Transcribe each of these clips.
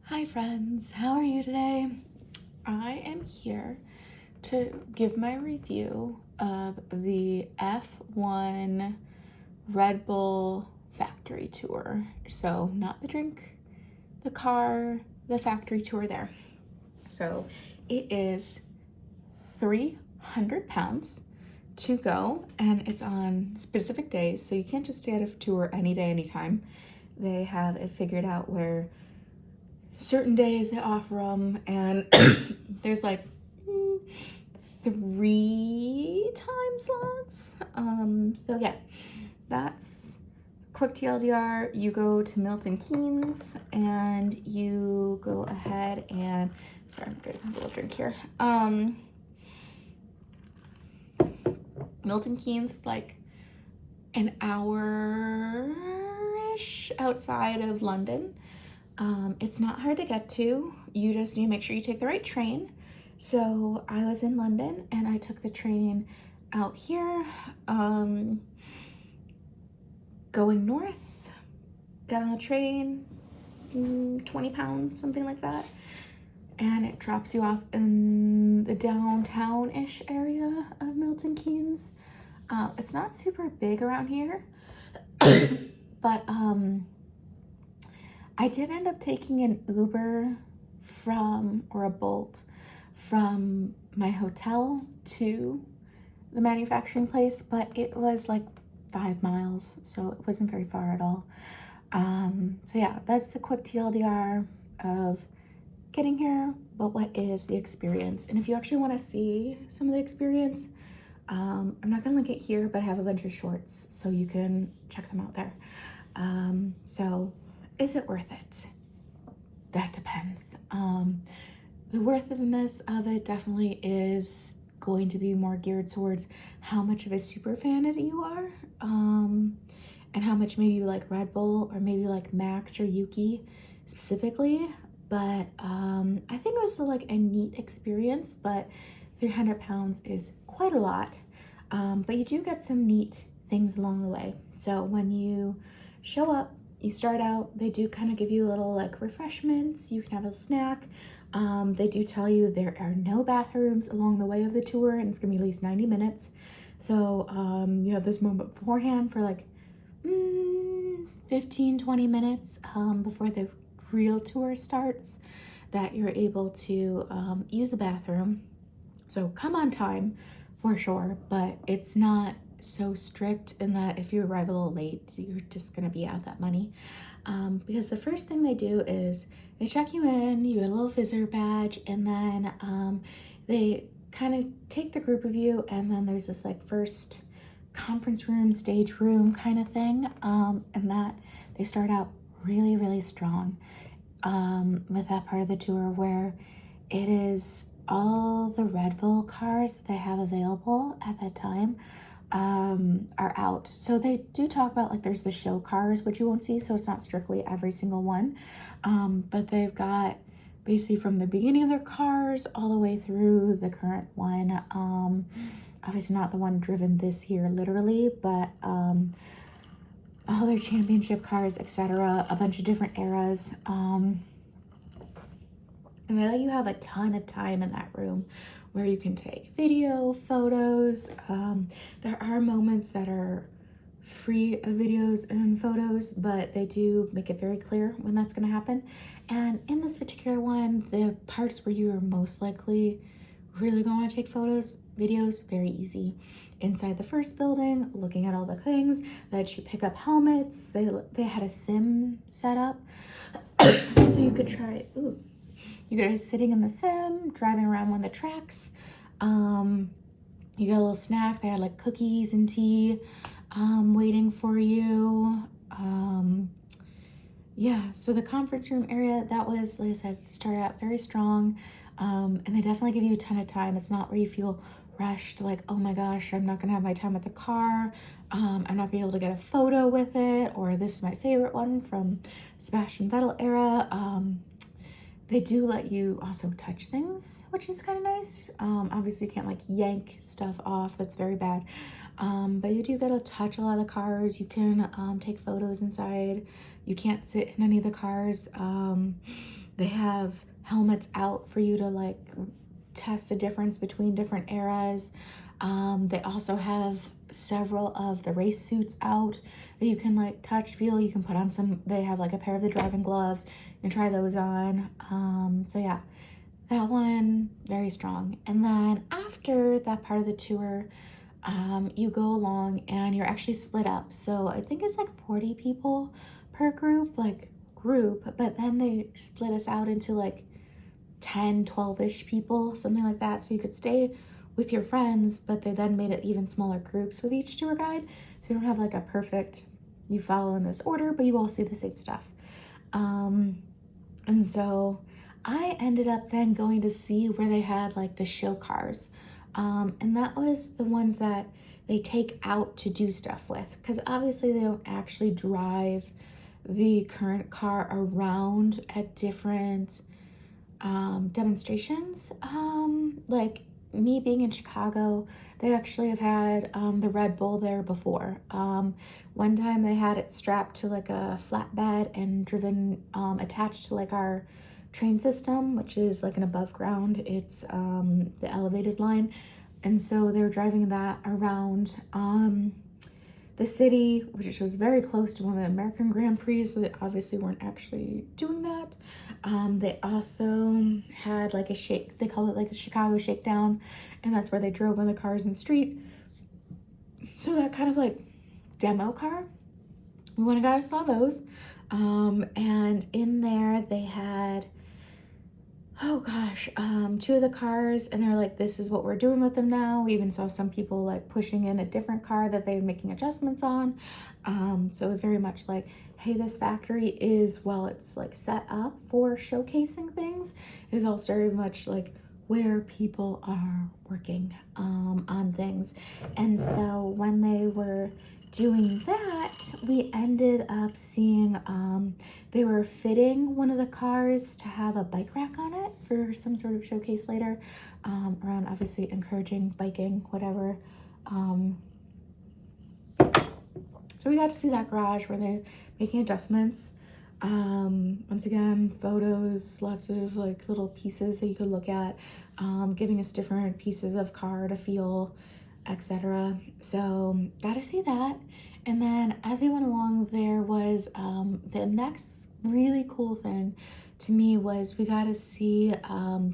Hi friends, how are you today? I am here to give my review of the F1 Red Bull factory tour. So not the drink, the car, the factory tour there. So it is 300 pounds to go, and it's on specific days, so you can't just stay at a tour any day, anytime. They have it figured out where certain days they offer them, and there's like 3 time slots. So yeah, that's quick TLDR. You go to Milton Keynes and you go ahead and sorry, I'm getting a little drink here. Milton Keynes, like an hour-ish outside of London. It's not hard to get to. You just need to make sure you take the right train. So I was in London and I took the train out here, going north, got on the train, 20 pounds, something like that. And it drops you off in the downtown-ish area of Milton Keynes. It's not super big around here, but I did end up taking an Uber or a Bolt from my hotel to the manufacturing place, but it was like 5 miles, so it wasn't very far at all. So yeah, that's the quick TLDR of getting here, but what is the experience? And if you actually want to see some of the experience, I'm not gonna link it here, but I have a bunch of shorts, so you can check them out there. So is it worth it? That depends. The worthiness of it definitely is going to be more geared towards how much of a super fan you are, and how much maybe you like Red Bull or maybe like Max or Yuki specifically. But I think it was still like a neat experience, but 300 pounds is quite a lot. But you do get some neat things along the way. So when you show up, you start out, they do kind of give you a little like refreshments. You can have a snack. They do tell you there are no bathrooms along the way of the tour, and it's gonna be at least 90 minutes. So you have this moment beforehand for like 15-20 minutes before the real tour starts, that you're able to use the bathroom. So come on time for sure, but it's not so strict in that if you arrive a little late, you're just gonna be out that money. Because the first thing they do is they check you in, you get a little visitor badge, and then they kind of take the group of you, and then there's this like first conference room, stage room kind of thing, and that they start out really, really strong with that part of the tour where it is all the Red Bull cars that they have available at that time are out. So they do talk about like there's the show cars, which you won't see, so it's not strictly every single one. But they've got basically from the beginning of their cars all the way through the current one. Obviously not the one driven this year literally, but all their championship cars, etc., a bunch of different eras. And they let you have a ton of time in that room where you can take video, photos. There are moments that are free of videos and photos, but they do make it very clear when that's going to happen. And in this particular one, the parts where you are most likely really going to want to take photos, videos, very easy. Inside the first building, looking at all the things that you pick up helmets. They had a sim set up so you could try. You guys sitting in the sim, driving around one of the tracks. You got a little snack. They had like cookies and tea waiting for you. Yeah, so the conference room area, that was, like I said, started out very strong. And they definitely give you a ton of time. It's not where you feel rushed, like, oh my gosh, I'm not gonna have my time at the car. I'm not gonna be able to get a photo with it, or this is my favorite one from Sebastian Vettel era. They do let you also touch things, which is kind of nice. Obviously you can't like yank stuff off, that's very bad. But you do get to touch a lot of the cars. You can take photos inside. You can't sit in any of the cars. They have helmets out for you to like test the difference between different eras. They also have several of the race suits out that you can like touch, feel. You can put on some, they have like a pair of the driving gloves. You can try those on. So yeah, that one, very strong. And then after that part of the tour, you go along and you're actually split up. So I think it's like 40 people per group, but then they split us out into like 10, 12-ish people, something like that. So you could stay with your friends, but they then made it even smaller groups with each tour guide. So you don't have like a perfect, you follow in this order, but you all see the same stuff. And so I ended up then going to see where they had like the show cars. And that was the ones that they take out to do stuff with, because obviously they don't actually drive the current car around at different demonstrations. Like me being in Chicago, they actually have had the Red Bull there before. One time they had it strapped to like a flatbed and driven attached to like our train system, which is like an above ground. It's the elevated line. And so they were driving that around the city, which was very close to one of the American Grand Prix, so they obviously weren't actually doing that. They also had like a shake, they call it like a Chicago Shakedown, and that's where they drove on the cars in the street. So that kind of like demo car, we went and guys saw those. And in there they had, oh gosh, two of the cars, and they're like, this is what we're doing with them now. We even saw some people like pushing in a different car that they were making adjustments on. So it was very much like, hey, this factory is, well, it's like set up for showcasing things. It was also very much like where people are working on things. And so when they were doing that, we ended up seeing they were fitting one of the cars to have a bike rack on it for some sort of showcase later, around obviously encouraging biking, whatever. So we got to see that garage where they're making adjustments. Once again, photos, lots of like little pieces that you could look at, giving us different pieces of car to feel, etc. So got to see that. And then as we went along, there was the next really cool thing to me was we got to see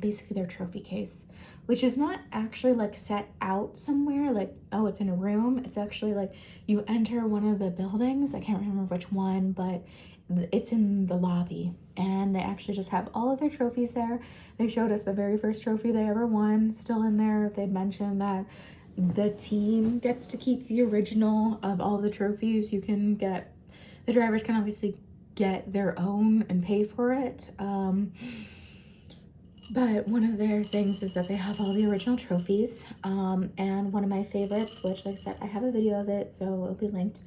basically their trophy case, which is not actually like set out somewhere like, oh, it's in a room. It's actually like you enter one of the buildings. I can't remember which one, but it's in the lobby, and they actually just have all of their trophies there. They showed us the very first trophy they ever won still in there. They'd mentioned that the team gets to keep the original of all the trophies. You can get, the drivers can obviously get their own and pay for it. But one of their things is that they have all the original trophies. And one of my favorites, which like I said, I have a video of it, so it'll be linked.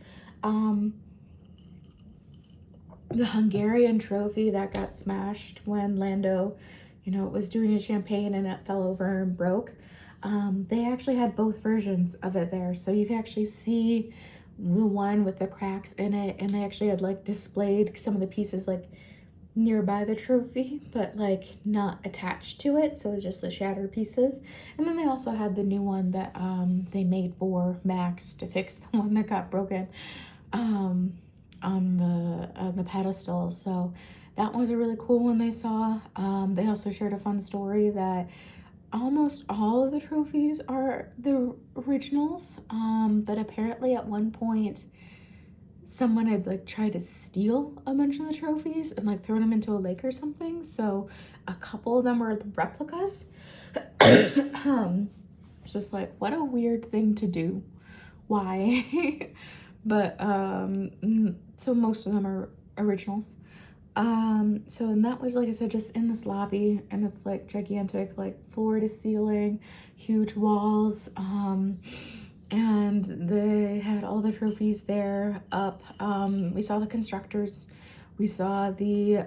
The Hungarian trophy that got smashed when Lando, was doing his champagne and it fell over and broke. They actually had both versions of it there. So you can actually see the one with the cracks in it, and they actually had like displayed some of the pieces like nearby the trophy, but like not attached to it. So it was just the shattered pieces. And then they also had the new one that they made for Max to fix the one that got broken on the pedestal. So that was a really cool one they saw. They also shared a fun story that almost all of the trophies are the originals, but apparently at one point someone had like tried to steal a bunch of the trophies and like thrown them into a lake or something. So a couple of them were the replicas. Just like, what a weird thing to do. Why? But so most of them are originals. So and that was, like I said, just in this lobby, and it's like gigantic, like floor to ceiling, huge walls. And they had all the trophies there up. We saw the constructors, we saw the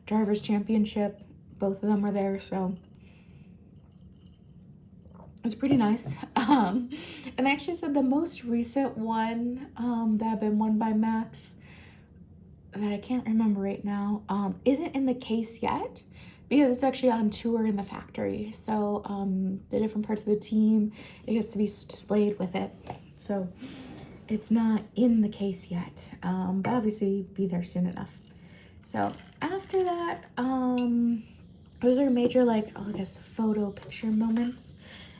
drivers championship, both of them were there, so it's pretty nice. And they actually said the most recent one that had been won by Max, that I can't remember right now isn't in the case yet because it's actually on tour in the factory. So the different parts of the team, it gets to be displayed with it. So it's not in the case yet, but obviously be there soon enough. So after that, those are major, like, I guess, photo picture moments.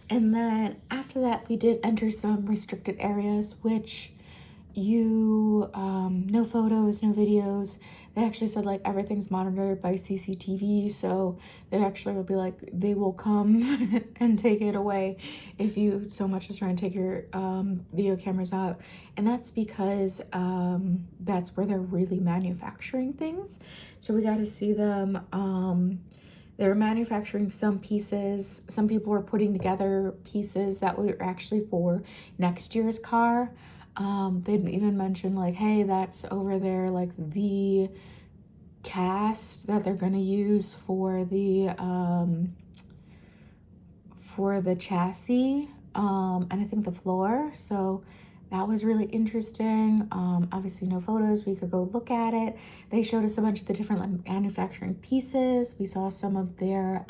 And then after that, we did enter some restricted areas, which no photos, no videos. They actually said like everything's monitored by CCTV, so they actually will be like, they will come and take it away if you so much as try and take your video cameras out. And that's because that's where they're really manufacturing things. So we got to see them. They were manufacturing some pieces. Some people were putting together pieces that were actually for next year's car. They didn't even mention like, hey, that's over there, like the cast that they're gonna use for the chassis, and I think the floor. So that was really interesting. Obviously no photos, we could go look at it. They showed us a bunch of the different like manufacturing pieces. We saw some of their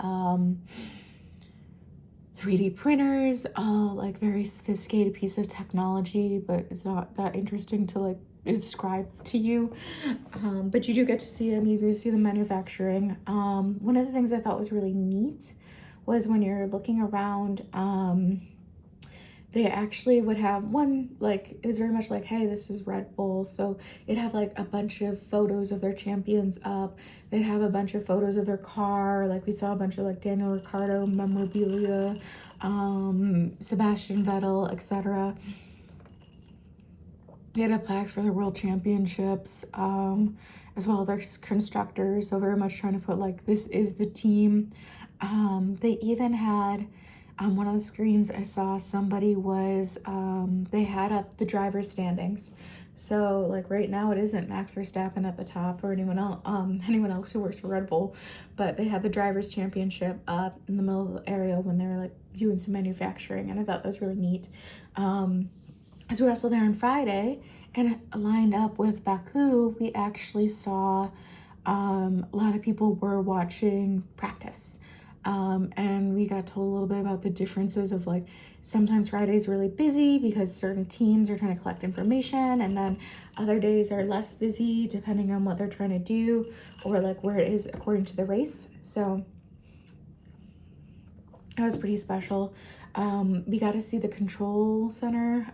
3D printers, like very sophisticated piece of technology, but it's not that interesting to like describe to you. But you do get to see them, you do see the manufacturing. One of the things I thought was really neat was when you're looking around, they actually would have one, like, it was very much like, hey, this is Red Bull. So it'd have like a bunch of photos of their champions up. They'd have a bunch of photos of their car. Like we saw a bunch of like Daniel Ricciardo memorabilia, Sebastian Vettel, etc. They had a plaques for their world championships, as well as their constructors. So very much trying to put like, this is the team. They even had one of the screens I saw, somebody was, they had up the driver's standings. So like right now it isn't Max Verstappen at the top or anyone else who works for Red Bull, but they had the drivers championship up in the middle of the area when they were like doing some manufacturing, and I thought that was really neat. As we were also there on Friday and lined up with Baku, we actually saw a lot of people were watching practice. And we got told a little bit about the differences of like, sometimes Friday's really busy because certain teams are trying to collect information, and then other days are less busy depending on what they're trying to do or like where it is according to the race. So that was pretty special. We got to see the control center,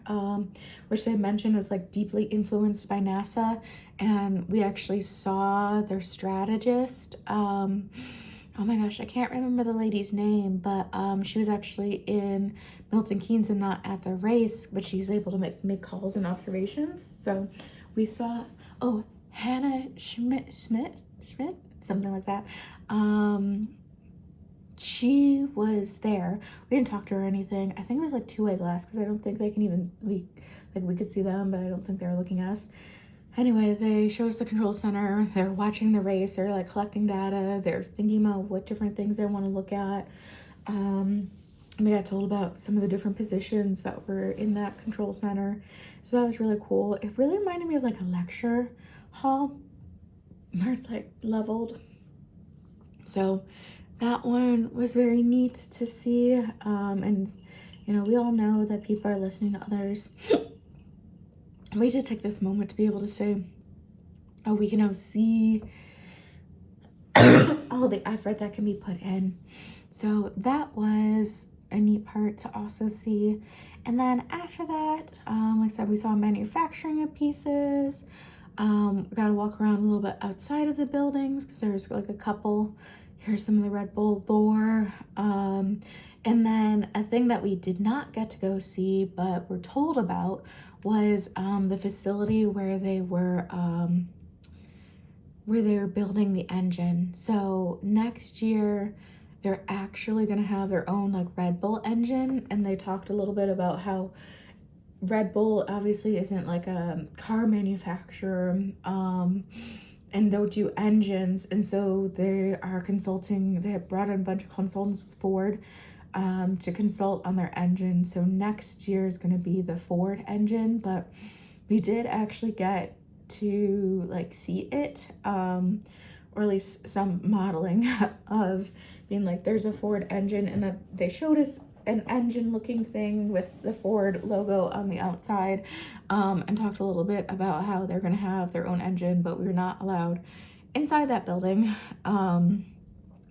which they mentioned was like deeply influenced by NASA, and we actually saw their strategist. Oh my gosh, I can't remember the lady's name, but she was actually in Milton Keynes and not at the race, but she's able to make calls and observations. So we saw, Hannah Schmidt, something like that. She was there. We didn't talk to her or anything. I think it was like two-way glass because I don't think they can even, we could see them, but I don't think they were looking at us. Anyway, they showed us the control center. They're watching the race. They're like collecting data. They're thinking about what different things they want to look at. We got told about some of the different positions that were in that control center. So that was really cool. It really reminded me of like a lecture hall where it's like leveled. So that one was very neat to see. And you know, we all know that people are listening to others. We should take this moment to be able to say, oh, we can now see all the effort that can be put in. So that was a neat part to also see. And then after that, like I said, we saw manufacturing of pieces. We got to walk around a little bit outside of the buildings because there's like a couple. Here's some of the Red Bull lore. And then a thing that we did not get to go see, but were told about, was the facility where they were building the engine. So next year they're actually going to have their own like Red Bull engine, and they talked a little bit about how Red Bull obviously isn't like a car manufacturer, and they'll do engines, and so they are consulting. They have brought in a bunch of consultants, Ford, to consult on their engine. So next year is going to be the Ford engine, but we did actually get to like see it, or at least some modeling of being like, there's a Ford engine, and then they showed us an engine looking thing with the Ford logo on the outside, and talked a little bit about how they're gonna have their own engine, but we're not allowed inside that building.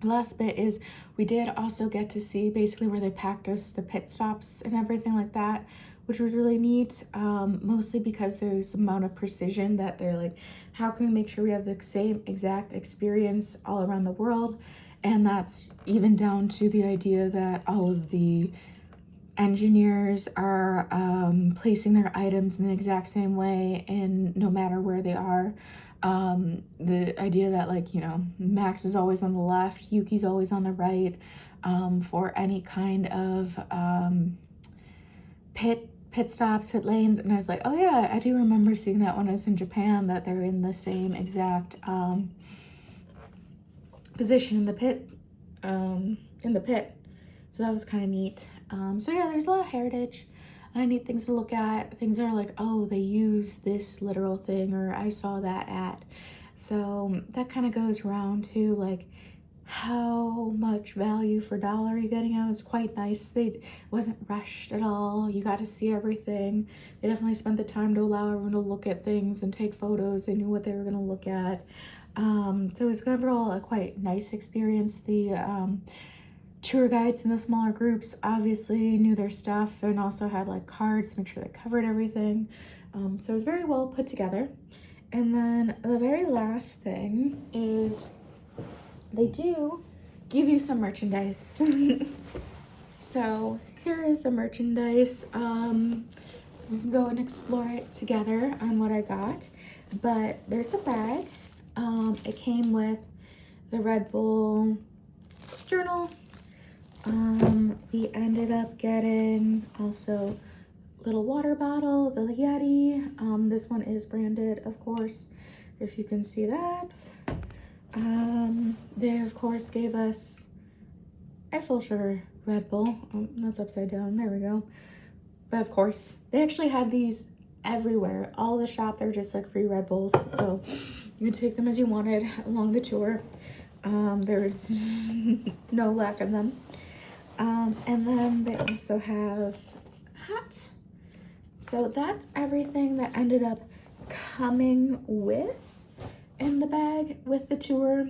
Last bit is we did also get to see basically where they packed us the pit stops and everything like that, which was really neat, mostly because there's some amount of precision that they're like, how can we make sure we have the same exact experience all around the world? And that's even down to the idea that all of the engineers are placing their items in the exact same way, and no matter where they are. The idea that, like, you know, Max is always on the left, Yuki's always on the right, for any kind of pit stops, pit lanes. And I was like, oh yeah, I do remember seeing that when I was in Japan, that they're in the same exact position in the pit, so that was kind of neat. So yeah, there's a lot of heritage, neat things to look at. Things are like, oh, they use this literal thing, or I saw that at. So that kind of goes around to like how much value for dollar you're getting out. Is quite nice. They wasn't rushed at all. You got to see everything. They definitely spent the time to allow everyone to look at things and take photos. They knew what they were going to look at. So it was overall a quite nice experience. The tour guides in the smaller groups obviously knew their stuff and also had like cards to make sure they covered everything. So it was very well put together. And then the very last thing is they do give you some merchandise. So here is the merchandise. We can go and explore it together on what I got. But there's the bag. It came with the Red Bull journal. We ended up getting also a little water bottle, the Yeti. This one is branded, of course, if you can see that. They, of course, gave us a full sugar Red Bull. Oh, that's upside down. There we go. But, of course, they actually had these everywhere. All the shop, they're just like free Red Bulls. So you could take them as you wanted along the tour. There was no lack of them. And then they also have hat. So that's everything that ended up coming with in the bag with the tour.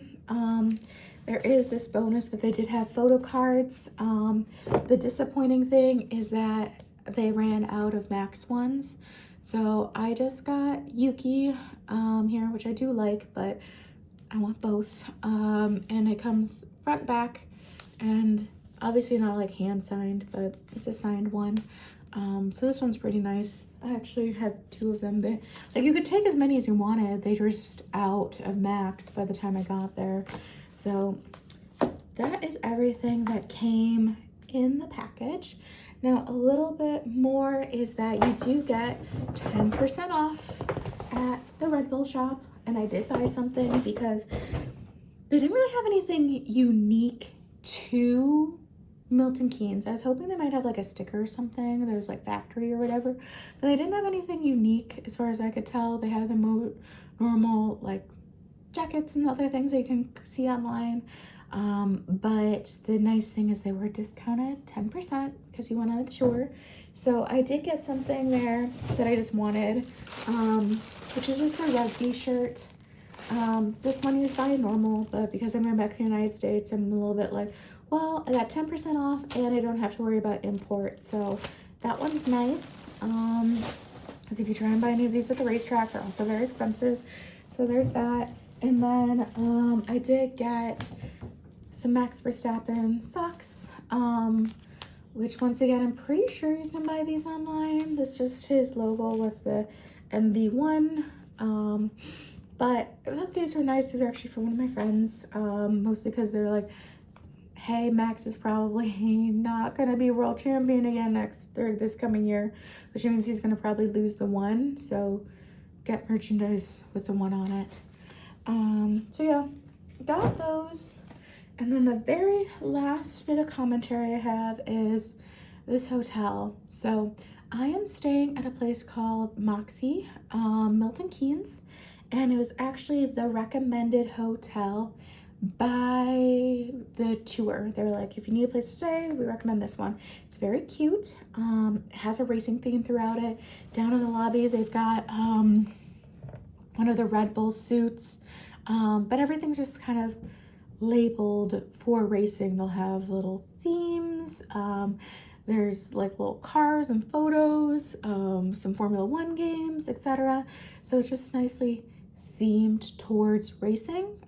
There is this bonus that they did have photo cards. The disappointing thing is that they ran out of Max ones. So I just got Yuki here, which I do like, but I want both. And it comes front, back, and obviously not like hand signed, but it's a signed one. So this one's pretty nice. I actually have two of them. They, like, you could take as many as you wanted. They were just out of Max by the time I got there. So that is everything that came in the package. Now, a little bit more is that you do get 10% off at the Red Bull shop. And I did buy something because they didn't really have anything unique to Milton Keynes. I was hoping they might have like a sticker or something. There was like factory or whatever. But they didn't have anything unique as far as I could tell. They had the normal like jackets and other things that you can see online. But the nice thing is they were discounted 10% because you went on a tour. So I did get something there that I just wanted, which is just a rugby shirt. This one you buy normal, but because I'm going back to the United States, I'm a little bit like, well, I got 10% off and I don't have to worry about import. So that one's nice. Because if you try and buy any of these at the racetrack, they're also very expensive. So there's that. And then I did get some Max Verstappen socks, which once again, I'm pretty sure you can buy these online. That's just his logo with the MV1. But I thought these were nice. These are actually from one of my friends, mostly because they're like, hey, Max is probably not going to be world champion again this coming year, which means he's going to probably lose the one. So get merchandise with the one on it. So yeah, got those. And then the very last bit of commentary I have is this hotel. So I am staying at a place called Moxie, Milton Keynes. and it was actually the recommended hotel by the tour. They were like, if you need a place to stay, we recommend this one. It's very cute. It has a racing theme throughout it. Down in the lobby, they've got one of the Red Bull suits, but everything's just kind of labeled for racing. They'll have little themes. There's like little cars and photos, some Formula One games, etc. So it's just nicely themed towards racing.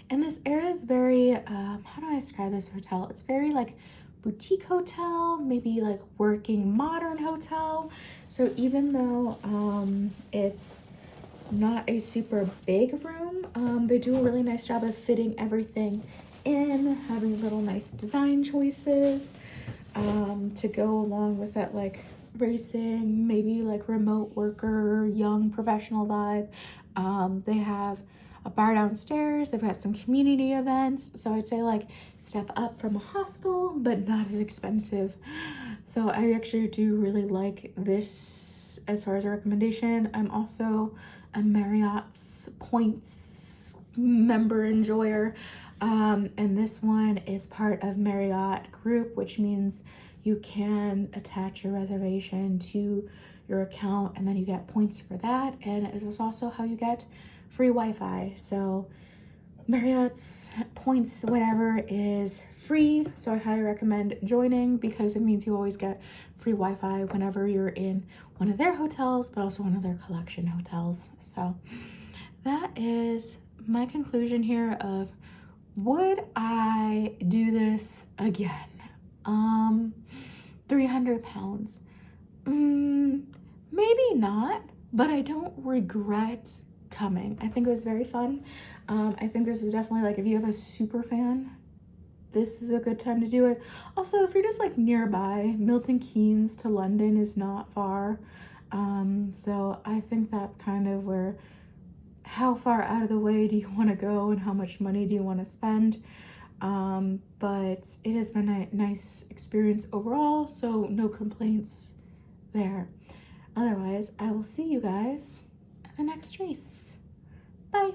And this area is very, how do I describe this hotel? It's very like boutique hotel, maybe like working modern hotel. So even though it's not a super big room, they do a really nice job of fitting everything in, having little nice design choices to go along with that like racing, maybe like remote worker, young professional vibe. They have a bar downstairs. They've got some community events. So I'd say like step up from a hostel, but not as expensive. So I actually do really like this as far as a recommendation. I'm also a Marriott's points member enjoyer. And this one is part of Marriott Group, which means you can attach your reservation to your account and then you get points for that. And it is also how you get free Wi-Fi. So Marriott's points, whatever, is free. So I highly recommend joining because it means you always get free Wi-Fi whenever you're in one of their hotels, but also one of their collection hotels. So that is my conclusion here of, would I do this again? 300 pounds. Maybe not, but I don't regret coming. I think it was very fun. I think this is definitely like, if you have a super fan, this is a good time to do it. Also, if you're just like nearby, Milton Keynes to London is not far. So I think that's kind of where, how far out of the way do you want to go and how much money do you want to spend? But it has been a nice experience overall, so no complaints there. Otherwise, I will see you guys at the next race. Bye.